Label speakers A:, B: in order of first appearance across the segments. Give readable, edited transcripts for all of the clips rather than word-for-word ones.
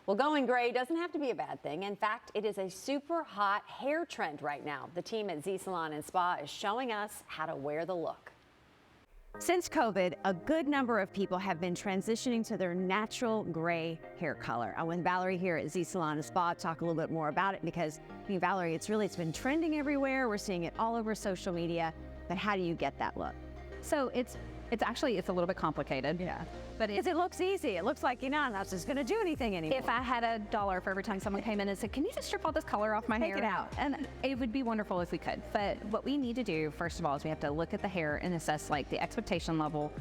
A: Well, going gray doesn't have to be a bad thing. In fact, it is a super hot hair trend right now. The team at Z Salon and Spa is showing us how to wear the look. Since COVID, a good number of people have been transitioning to their natural gray hair color. I want Valerie here at Z Salon and Spa talk a little bit more about it because, Valerie, it's been trending everywhere. We're seeing it all over social media. But how do you get that look?
B: So it's a little bit complicated.
A: Yeah.
B: But
A: it looks easy. It looks like you're not just going to do anything anymore.
B: If I had $1 for every time someone came in and said, can you just strip all this color off my hair?
A: Take it out.
B: And it would be wonderful if we could. But what we need to do, first of all, is we have to look at the hair and assess like the expectation level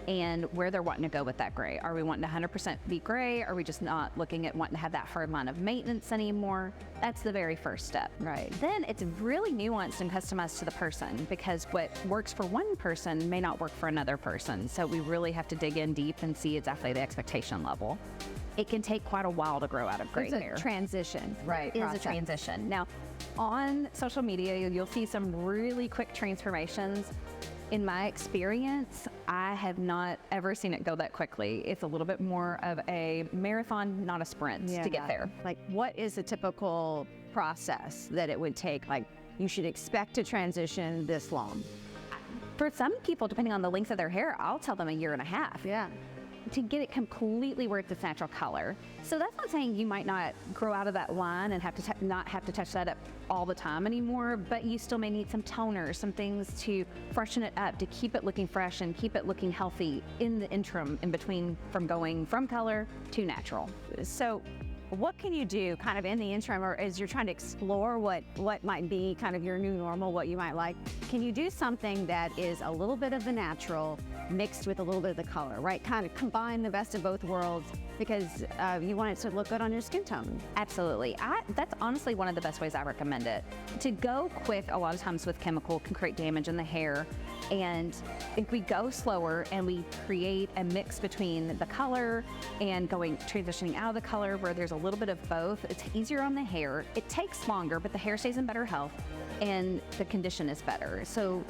B: and where they're wanting to go with that gray. Are we wanting to 100% be gray? Are we just not looking at wanting to have that hard line of maintenance anymore? That's the very first step.
A: Right.
B: Then it's really nuanced and customized to the person because what works for one person may not work for another person. So we really have to dig in deep and see exactly the expectation level. It can take quite a while to grow out of gray hair.
A: It's a transition.
B: Right. It is a transition. Now, on social media, you'll see some really quick transformations. In my experience, I have not ever seen it go that quickly. It's a little bit more of a marathon, not a sprint to get there.
A: Like, what is a typical process that it would take? Like, you should expect to transition this long.
B: For some people, depending on the length of their hair, I'll tell them 1.5 years.
A: Yeah.
B: To get it completely where it's its natural color. So that's not saying you might not grow out of that line and have to not have to touch that up all the time anymore, but you still may need some toner, some things to freshen it up, to keep it looking fresh and keep it looking healthy in the interim in between from going from color to natural.
A: So what can you do kind of in the interim, or as you're trying to explore what might be kind of your new normal, what you might like? Can you do something that is a little bit of the natural mixed with a little bit of the color, right? Kind of combine the best of both worlds because you want it to look good on your skin tone.
B: Absolutely. That's honestly one of the best ways I recommend it. To go quick a lot of times with chemical can create damage in the hair. And if we go slower and we create a mix between the color and transitioning out of the color where there's a little bit of both, it's easier on the hair. It takes longer, but the hair stays in better health and the condition is better. So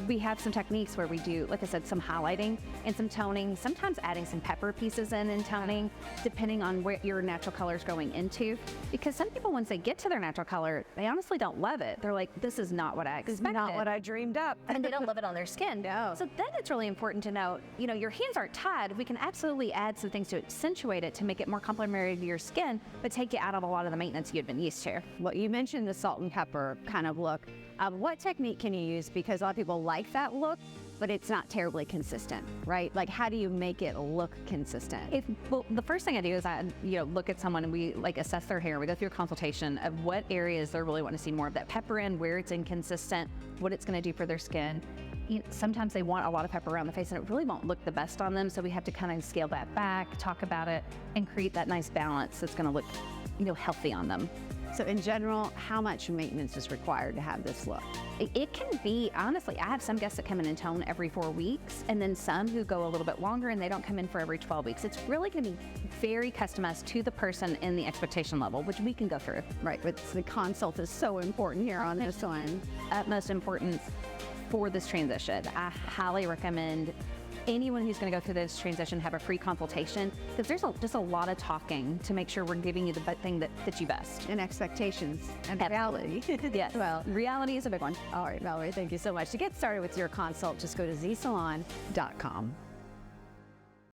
B: we have some techniques where we do, like I said, some highlighting and some toning, sometimes adding some pepper pieces in and toning, depending on where your natural color is going into. Because some people, once they get to their natural color, they honestly don't love it. They're like, this is not what I expected.
A: This is not what I dreamed up.
B: And they don't love it on their skin.
A: No.
B: So then it's really important to know, your hands aren't tied. We can absolutely add some things to accentuate it to make it more complementary to your skin, but take you out of a lot of the maintenance you'd been used to.
A: Well, you mentioned the salt and pepper kind of look. What technique can you use? Because a lot of people like that look, but it's not terribly consistent, right? Like, how do you make it look consistent?
B: Well, the first thing I do is I, look at someone and we assess their hair. We go through a consultation of what areas they're really wanting to see more of that pepper in, where it's inconsistent, what it's going to do for their skin. Sometimes they want a lot of pepper around the face and it really won't look the best on them. So we have to kind of scale that back, talk about it, and create that nice balance that's going to look, healthy on them.
A: So in general, how much maintenance is required to have this look?
B: It can be, honestly, I have some guests that come in and tone every 4 weeks, and then some who go a little bit longer and they don't come in for every 12 weeks. It's really going to be very customized to the person and the expectation level, which we can go through.
A: Right, but the consult is so important here on this one.
B: Utmost importance for this transition. I highly recommend anyone who's going to go through this transition have a free consultation because there's just a lot of talking to make sure we're giving you the thing that fits you best.
A: And expectations and reality.
B: Yes.
A: Well,
B: reality is a big one.
A: All right, Valerie, thank you so much. To get started with your consult, just go to zsalon.com.